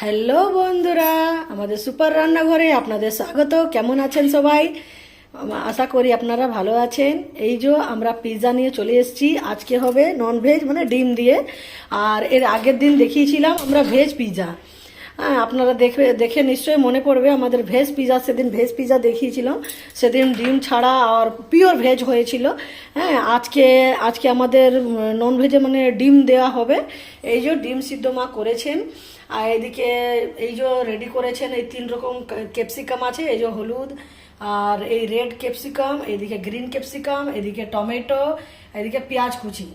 Hello বন্ধুরা, আমাদের super রান্নাঘরে আপনাদের স্বাগত। কেমন আছেন সবাই? আশা করি আপনারা ভালো আছেন। এই যে আমরা পিৎজা নিয়ে চলে এসেছি। আজকে হবে ননভেজ, মানে ডিম দিয়ে। আর এর আগের দিন দেখিয়েছিলাম আমরা ভেজ পিৎজা। হ্যাঁ, আপনারা দেখে দেখে নিশ্চয়ই মনে পড়বে আমাদের ভেজ পিৎজা। সেদিন ভেজ পিৎজা দেখিয়েছিলাম, সেদিন ডিম ছাড়া আর পিওর ভেজ হয়েছিল। হ্যাঁ, আজকে আজকে আমাদের নন ভেজে মানে ডিম দেওয়া হবে। এই যে ডিম সিদ্ধ মা করেছেন। আর এদিকে এই যে রেডি করেছেন, এই 3 রকম ক্যাপসিকাম আছে। এই যে হলুদ, আর এই রেড ক্যাপসিকাম, এদিকে গ্রিন ক্যাপসিকাম, এদিকে টমেটো, এদিকে পেঁয়াজ কুচি,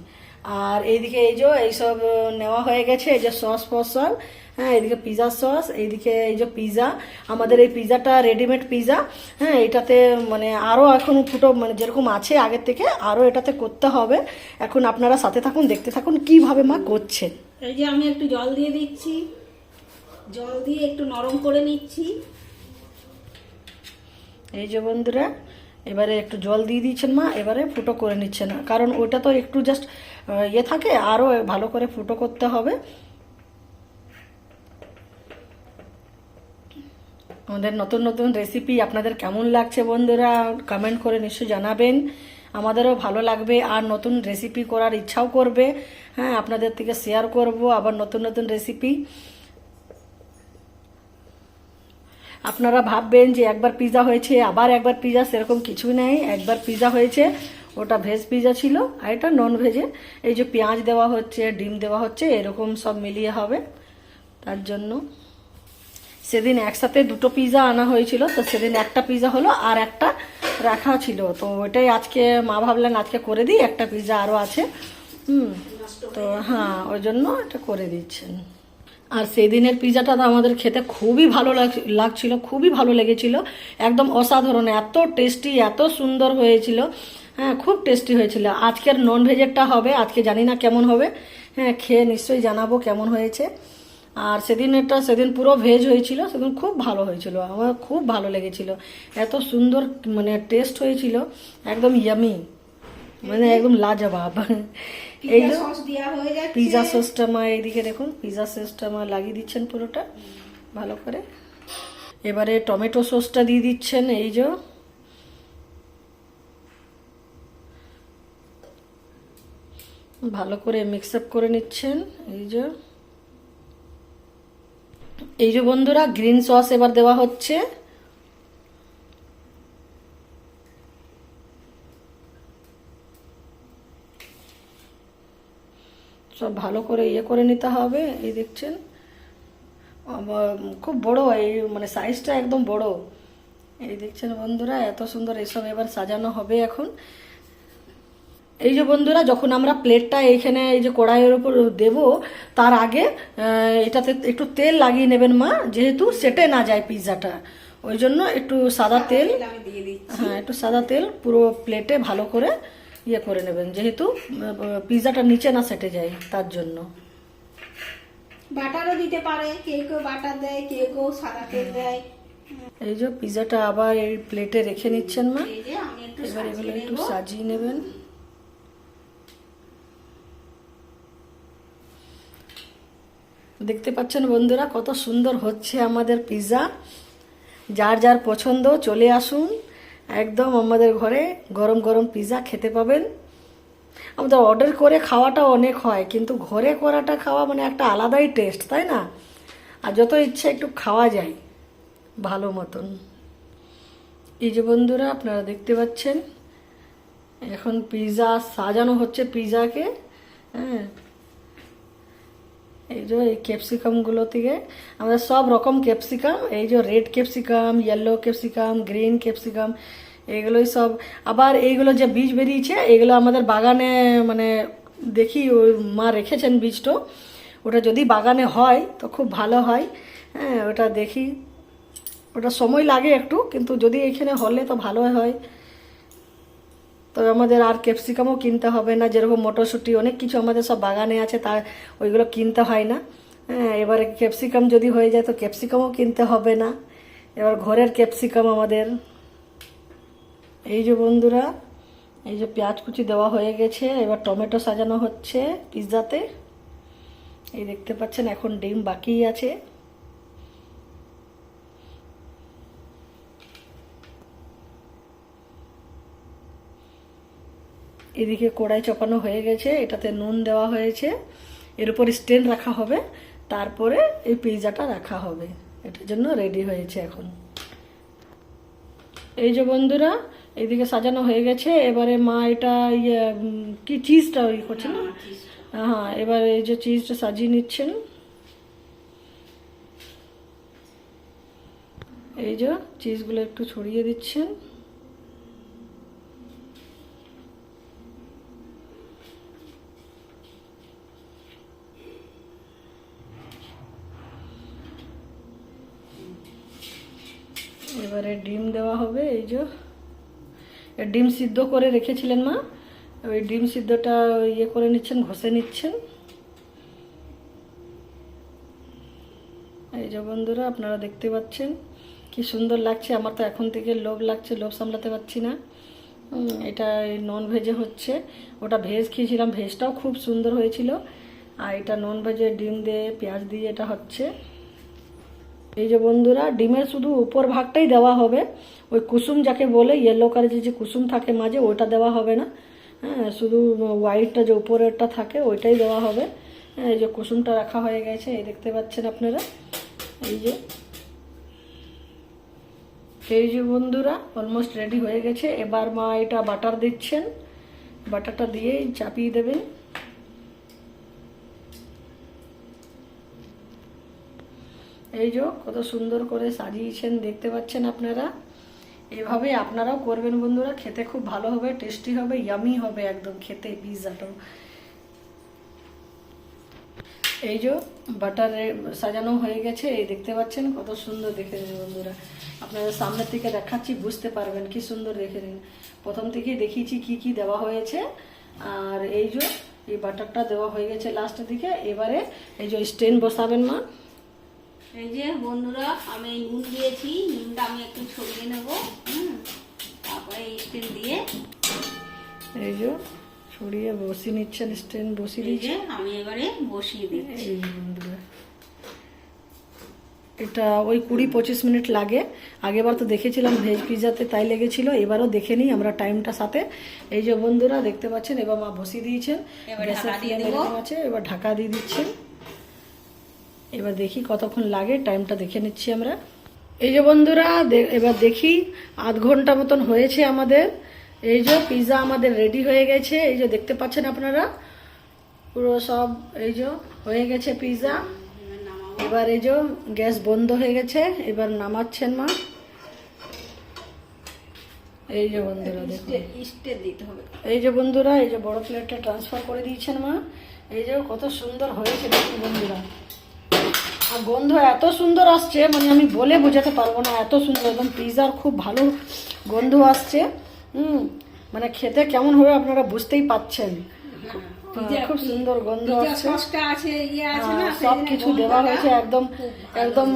আর এইদিকে এই যে এইসব নেওয়া হয়ে গেছে। এই যে সস ফস সব। হ্যাঁ, এদিকে পিৎজা সস, এইদিকে এই যে পিৎজা। আমাদের এই পিৎজাটা রেডিমেড পিৎজা। হ্যাঁ, এটাতে মানে আরও এখন ফুটো মানে যেরকম আছে আগের থেকে আরও এটাতে করতে হবে। এখন আপনারা সাথে থাকুন, দেখতে থাকুন কিভাবে মা করছেন। এই যে আমি একটু জল দিয়ে দিচ্ছি, জল দিয়ে একটু নরম করে নিচ্ছি। এই যে বন্ধুরা, এবারে একটু জল দিয়ে দিচ্ছেন মা, এবারে ফুটো করে নিচ্ছেন, কারণ ওটা তো একটু জাস্ট ইয়ে থাকে, আরও ভালো করে ফুটো করতে হবে। আমাদের নতুন নতুন রেসিপি আপনাদের কেমন লাগছে বন্ধুরা, কমেন্ট করে নিশ্চয়ই জানাবেন। আমাদেরও ভালো লাগবে আর নতুন রেসিপি করার ইচ্ছাও করবে। হ্যাঁ, আপনাদের থেকে শেয়ার করব আবার নতুন নতুন রেসিপি। আপনারা ভাববেন যে একবার পিৎজা হয়েছে আবার একবার পিৎজা, সেরকম কিছুই নেই। একবার পিৎজা হয়েছে, ওটা ভেজ পিৎজা ছিল, আর এটা নন ভেজে। এই যে পেঁয়াজ দেওয়া হচ্ছে, ডিম দেওয়া হচ্ছে, এরকম সব মিলিয়ে হবে। তার জন্য সেদিন একসাথে 2টো পিৎজা আনা হয়েছিল, তো সেদিন একটা পিৎজা হলো আর একটা রাখা ছিল, তো ওটাই আজকে মা ভাবলেন আজকে করে দিই, একটা পিৎজা আরও আছে। তো হ্যাঁ, ওই জন্য এটা করে দিচ্ছেন। আর সেই দিনের পিৎজাটা তো আমাদের খেতে খুবই ভালো লাগছিল, খুবই ভালো লেগেছিল, একদম অসাধারণ, এত টেস্টি, এত সুন্দর হয়েছিল। হ্যাঁ, খুব টেস্টি হয়েছিল। আজকের নন ভেজেরটা হবে, আজকে জানি না কেমন হবে। হ্যাঁ, খেয়ে নিশ্চয়ই জানাবো কেমন হয়েছে। আর সেদিন পুরো ভেজ হয়েছিল, সেদিন খুব ভালো হয়েছিল, আমার খুব ভালো লেগেছিল, এত সুন্দর মানে টেস্ট হয়েছিল, একদম ইয়ামি, মানে একদম লাজবাব। এই যে পিৎজা সসটা মা এইদিকে দেখুন, পিৎজা সসটা মা লাগিয়ে দিচ্ছেন পুরোটা ভালো করে। এবারে টমেটো সসটা দিয়ে দিচ্ছেন। এই যে ভালো করে মিক্স আপ করে নিচ্ছেন। এই যে বন্ধুরা, গ্রিন সস এবার দেওয়া হচ্ছে। সব ভালো করে ইয়ে করে নিতে হবে। এই দেখছেন খুব বড়, এই মানে সাইজটা একদম বড়। এই দেখছেন বন্ধুরা, এত সুন্দর এইসব এবার সাজানো হবে এখন। এই যে বন্ধুরা, যখন আমরা প্লেটটা এইখানে এই যে কড়াইয়ের উপর দেব, তার আগে এটাতে একটু তেল লাগিয়ে নেবেন মা, যেহেতু সেটে না যায় পিৎজাটা, ওই জন্য একটু সাদা তেল, হ্যাঁ একটু সাদা তেল পুরো প্লেটে ভালো করে ইয়ে করে নেবেন, যেহেতু পিৎজাটা নিচে না সেটে যায়, তার জন্য। বাটারও দিতে পারে, কেউ কেউ বাটার দেয়, কেউ কেউ সাদা তেল দেয়। এই যে পিৎজাটা আবার এই প্লেটে রেখে নিচ্ছেন মা। এবার এগুলো একটু সাজিয়ে নেবেন। দেখতে পাচ্ছেন বন্ধুরা কত সুন্দর হচ্ছে আমাদের পিৎজা। যার যার পছন্দ চলে আসুন, একদম আমাদের ঘরে গরম গরম পিৎজা খেতে পাবেন। আমাদের অর্ডার করে খাওয়াটা অনেক হয়, কিন্তু ঘরে করাটা খাওয়া মানে একটা আলাদাই টেস্ট, তাই না? আর যত ইচ্ছা একটু খাওয়া যায় ভালো মতন। এই যে বন্ধুরা, আপনারা দেখতে পাচ্ছেন এখন পিৎজা সাজানো হচ্ছে পিৎজাকে। হ্যাঁ, এই যে এই ক্যাপসিকামগুলো থেকে আমাদের সব রকম ক্যাপসিকাম, এই যে red capsicum, yellow capsicum, green capsicum, এগুলোই সব। আবার এইগুলো যে বীজ বেরিয়েছে, এগুলো আমাদের বাগানে মানে দেখি ওই মা রেখেছেন বীজটা, ওটা যদি বাগানে হয় তো খুব ভালো হয়। হ্যাঁ, ওটা দেখি, ওটা সময় লাগে একটু, কিন্তু যদি এখানে হলে তো ভালো হয়। তবে আমাদের আর ক্যাপসিকামও কিনতে হবে না, যেরকম মটরশুঁটি অনেক কিছু আমাদের সব বাগানে আছে, তার ওইগুলো কিনতে হয় না। হ্যাঁ, এবারে ক্যাপসিকাম যদি হয়ে যায় তো ক্যাপসিকামও কিনতে হবে না, এবার ঘরের ক্যাপসিকাম আমাদের। এই যে বন্ধুরা, এই যে পেঁয়াজ কুচি দেওয়া হয়ে গেছে, এবার টমেটো সাজানো হচ্ছে পিৎজাতে। এই দেখতে পাচ্ছেন এখন ডিম বাকি আছে। এদিকে কড়াই চাপানো হয়ে গেছে, এটাতে নুন দেওয়া হয়েছে, এর উপর স্ট্যান্ড রাখা হবে, তারপরে এই পিৎজাটা রাখা হবে। এটার জন্য রেডি হয়েছে এখন। এই যে বন্ধুরা এইদিকে সাজানো হয়ে গেছে, এবারে মা এটা কি চিজটা করছে না? হ্যাঁ, এবার এই যে চিজটা সাজিয়ে নিচ্ছেন। এই যে চিজগুলো একটু ছড়িয়ে দিচ্ছেন। এবারে ডিম দেওয়া হবে। এই যে ডিম সিদ্ধ করে রেখেছিলেন মা, ওই ডিম সিদ্ধটা ইয়ে করে নিচ্ছেন, ঘষে নিচ্ছেন। এই যে বন্ধুরা আপনারা দেখতে পাচ্ছেন কি সুন্দর লাগছে। আমার তো এখন থেকে লোভ লাগছে, লোভ সামলাতে পারছি না। এটা নন ভেজে হচ্ছে, ওটা ভেজ খেয়েছিলাম, ভেজটাও খুব সুন্দর হয়েছিল। আর এটা নন ভেজে ডিম দিয়ে পেঁয়াজ দিয়ে এটা হচ্ছে। এই যে বন্ধুরা ডিমের শুধু উপর ভাগটাই দেওয়া হবে, ওই কুসুম যাকে বলে ইয়েলো কালারের যে কুসুম থাকে মাঝে, ওইটা দেওয়া হবে না। হ্যাঁ, শুধু হোয়াইটটা যে উপরেরটা থাকে ওইটাই দেওয়া হবে। এই যে কুসুমটা রাখা হয়ে গেছে, এই দেখতে পাচ্ছেন আপনারা। এই যে বন্ধুরা অলমোস্ট রেডি হয়ে গেছে। এবার মা এটা বাটার দিচ্ছেন, বাটারটা দিয়েই চাপিয়ে দেবেন। এই যে কত সুন্দর করে সাজিয়েছেন দেখতে পাচ্ছেন আপনারা। এভাবে আপনারাও করবেন বন্ধুরা, খেতে খুব ভালো হবে, টেস্টি হবে, ইয়ামি হবে একদম খেতে পিৎজাটাও। এই যে বাটারে সাজানো হয়ে গেছে, এই দেখতে পাচ্ছেন কত সুন্দর দেখে নিন বন্ধুরা। আপনাদের সামনের থেকে দেখাচ্ছি, বুঝতে পারবেন কি সুন্দর দেখে নিন। প্রথম থেকেই দেখিয়েছি কি কি দেওয়া হয়েছে। আর এই যে এই বাটারটা দেওয়া হয়ে গেছে লাস্টের দিকে। এবারে এই যে স্ট্যান্ড বসাবেন মা। এই যে বন্ধুরা আমি নুন দিয়েছি, নুনটা আমি একটু ছড়িয়ে নেব। তারপরে স্ট্যান্ড দিয়ে এই যে ছড়িয়ে বসিয়ে নিচ্ছেন, স্ট্যান্ড বসিয়ে দিয়েছে। আমি এবারে বসিয়ে দিচ্ছি। এই বন্ধুরা এটা ওই 20-25 মিনিট লাগে। আগেবার তো দেখেছিলাম ভেজ পিৎজাতে তাই লেগেছিল, এবারও দেখে নিই আমরা টাইমটা সাথে। এই যে বন্ধুরা দেখতে পাচ্ছেন এবার মা বসিয়ে দিয়েছেন, গ্যাসের ফ্লেম এরকম আছে। এবার ঢাকা দিয়ে দিচ্ছেন। এবার দেখি কতক্ষণ লাগে, টাইমটা দেখে নিচ্ছি আমরা। এই যে বন্ধুরা এবার দেখি আধ ঘন্টা মতন হয়েছে আমাদের। এই যে পিৎজা আমাদের রেডি হয়ে গেছে, এই যে দেখতে পাচ্ছেন আপনারা পুরো সব। এই যে হয়ে গেছে পিৎজা। এবার এই যে গ্যাস বন্ধ হয়ে গেছে, এবার নামাচ্ছেন মা। এই যে বন্ধুরা দেখুন, স্টেপ দিতে হবে। এই যে বন্ধুরা এই যে বড় প্লেটটা ট্রান্সফার করে দিয়েছেন মা। এই যে কত সুন্দর হয়েছে দেখুন বন্ধুরা। আর গন্ধ এত সুন্দর আসছে, মানে আমি বলে বোঝাতে পারবো না, এত সুন্দর একদম পিৎজার খুব ভালো গন্ধ আসছে। মানে খেতে কেমন হবে আপনারা বুঝতেই পাচ্ছেন, খুব সুন্দর গন্ধ আসছে। সব কিছু দেওয়া হয়েছে একদম একদম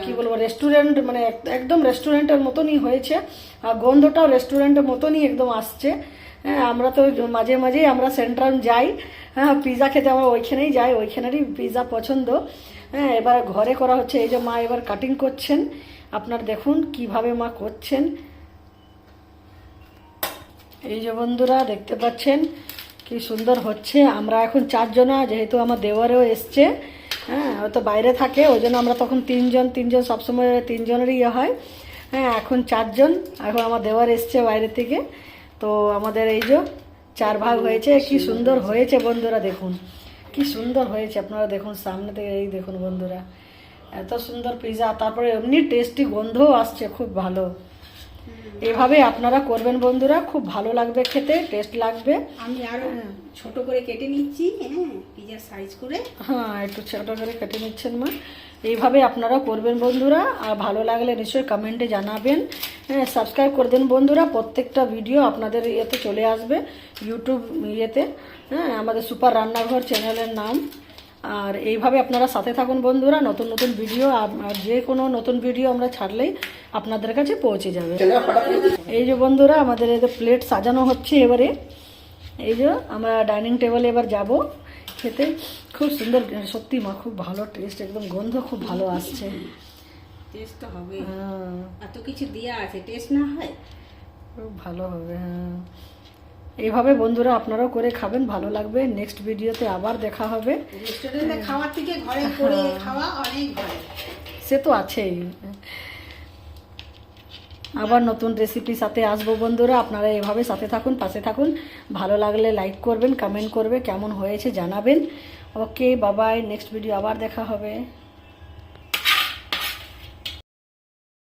কি বলবো রেস্টুরেন্ট, মানে একদম রেস্টুরেন্টের মতনই হয়েছে। আর গন্ধটাও রেস্টুরেন্টের মতনই একদম আসছে। হ্যাঁ, আমরা তো মাঝে মাঝেই আমরা সেন্ট্রাল যাই, হ্যাঁ পিৎজা খেতে, আমরা ওইখানেই যাই, ওইখানেরই পিৎজা পছন্দ। হ্যাঁ, এবার ঘরে করা হচ্ছে। এই যে মা এবার কাটিং করছেন, আপনার দেখুন কিভাবে মা করছেন। এই যে বন্ধুরা দেখতে পাচ্ছেন কি সুন্দর হচ্ছে। আমরা এখন 4 জনা, যেহেতু আমার দেওয়ারেও এসছে, হ্যাঁ হয়তো বাইরে থাকে, ওই জন্য আমরা তখন 3 জন সবসময় 3 জনেরই ইয়ে হয়। হ্যাঁ, এখন 4 জন, এখন আমার দেওয়ার এসছে বাইরে থেকে। তো আমাদের এই যে 4 ভাগ হয়েছে। কি সুন্দর হয়েছে বন্ধুরা, দেখুন কি সুন্দর হয়েছে। আপনারা দেখুন সামনে থেকে, এই দেখুন বন্ধুরা এত সুন্দর পিৎজা। তারপরে এমনি টেস্টি গন্ধও আসছে, খুব ভালো। এভাবে আপনারা করবেন বন্ধুরা, খুব ভালো লাগবে খেতে, টেস্ট লাগবে। আমি আরো ছোট করে কেটে নিচ্ছি, হ্যাঁ পিৎজা সাইজ করে। হ্যাঁ, একটু ছোট করে কেটে নিচ্ছেন মা। এইভাবে আপনারা করবেন বন্ধুরা। আর ভালো লাগলে নিশ্চয়ই কমেন্টে জানাবেন। হ্যাঁ, সাবস্ক্রাইব করে দেন বন্ধুরা। প্রত্যেকটা ভিডিও আপনাদের ইয়েতে চলে আসবে, ইউটিউব ইয়েতে। হ্যাঁ, আমাদের সুপার রান্নাঘর চ্যানেলের নাম। আর এইভাবে আপনারা সাথে থাকুন বন্ধুরা, নতুন নতুন ভিডিও, আর যে কোনো নতুন ভিডিও আমরা ছাড়লেই আপনাদের কাছে পৌঁছে যাবে। এই যে বন্ধুরা আমাদের এতে প্লেট সাজানো হচ্ছে এবারে। এই যে আমরা ডাইনিং টেবিলে এবার যাব খেতে। খুব সুন্দর, সত্যি মা খুব ভালো টেস্ট, একদম গন্ধ খুব ভালো আসছে। টেস্ট তো হবে, হ্যাঁ এত কিছু দেওয়া আছে, টেস্ট না হয় খুব ভালো হবে। হ্যাঁ, এইভাবে বন্ধুরা আপনারাও করে খাবেন, ভালো লাগবে। নেক্সট ভিডিওতে আবার দেখা হবে। রেস্টুরেন্টে খাওয়ার থেকে ঘরে করে খাওয়া অনেক ভালো। সে তো আছেই। আবার নতুন রেসিপির সাথে আসবো বন্ধুরা, আপনারা এভাবে সাথে থাকুন, পাশে থাকুন। ভালো লাগলে লাইক করবেন, কমেন্ট করবে, কেমন হয়েছে জানাবেন। ওকে, বাবাই, নেক্সট ভিডিও আবার দেখা হবে।